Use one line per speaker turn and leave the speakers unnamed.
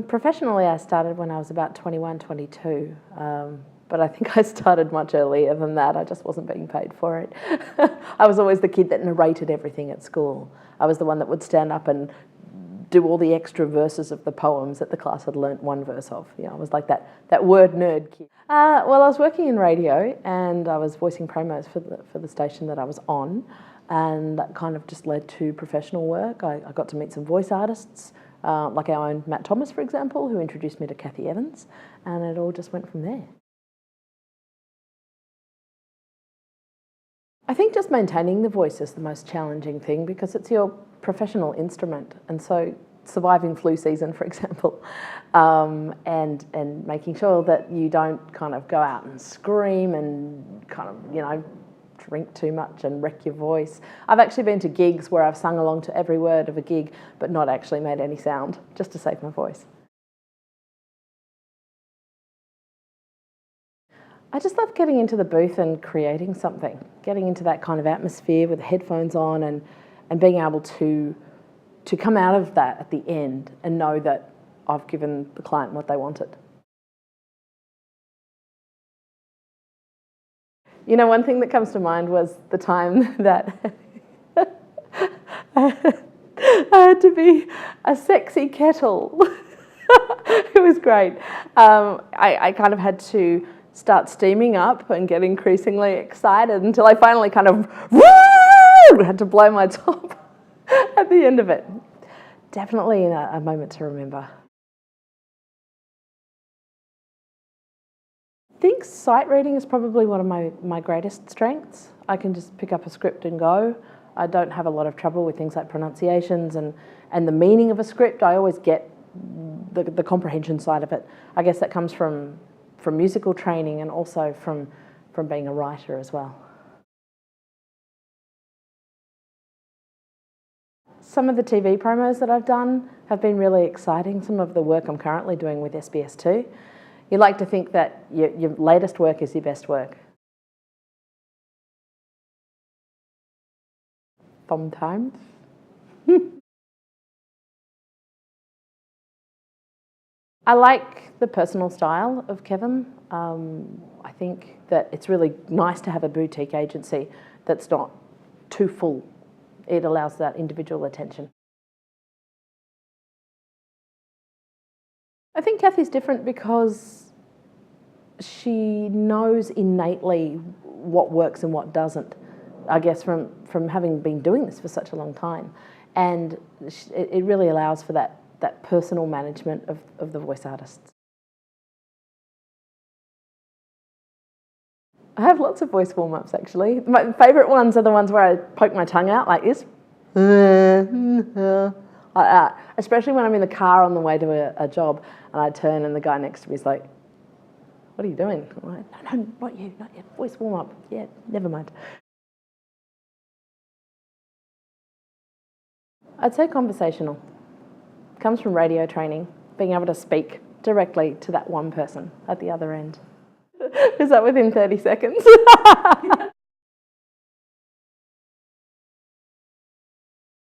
Professionally, I started when I was about 21, 22, but I think I started much earlier than that. I just wasn't being paid for it. I was always the kid that narrated everything at school. I was the one that would stand up and do all the extra verses of the poems that the class had learnt one verse of. You know, I was like that word nerd kid. Well, I was working in radio and I was voicing promos for the station that I was on, and that kind of just led to professional work. I got to meet some voice artists, like our own Matt Thomas, for example, who introduced me to Cathy Evans, and it all just went from there. I think just maintaining the voice is the most challenging thing because it's your professional instrument, and so surviving flu season, for example, and making sure that you don't kind of go out and scream and kind of, you know, drink too much and wreck your voice. I've actually been to gigs where I've sung along to every word of a gig but not actually made any sound, just to save my voice. I just love getting into the booth and creating something, getting into that kind of atmosphere with the headphones on and being able to come out of that at the end and know that I've given the client what they wanted. You know, one thing that comes to mind was the time that I had to be a sexy kettle. It was great. I kind of had to start steaming up and get increasingly excited until I finally kind of had to blow my top at the end of it. Definitely a moment to remember. I think sight reading is probably one of my greatest strengths. I can just pick up a script and go. I don't have a lot of trouble with things like pronunciations and the meaning of a script. I always get the comprehension side of it. I guess that comes from musical training and also from being a writer as well. Some of the TV promos that I've done have been really exciting. Some of the work I'm currently doing with SBS2. You like to think that your latest work is your best work. Sometimes. I like the personal style of Kevin. I think that it's really nice to have a boutique agency that's not too full. It allows that individual attention. I think Cathy's different because she knows innately what works and what doesn't, I guess from having been doing this for such a long time. And it really allows for that personal management of the voice artists. I have lots of voice warm-ups actually. My favourite ones are the ones where I poke my tongue out like this. Especially when I'm in the car on the way to a job and I turn and the guy next to me is like, "What are you doing?" I'm like, "No, not you, not yet. Voice warm-up. Yeah, never mind." I'd say conversational. It comes from radio training, being able to speak directly to that one person at the other end. Is that within 30 seconds?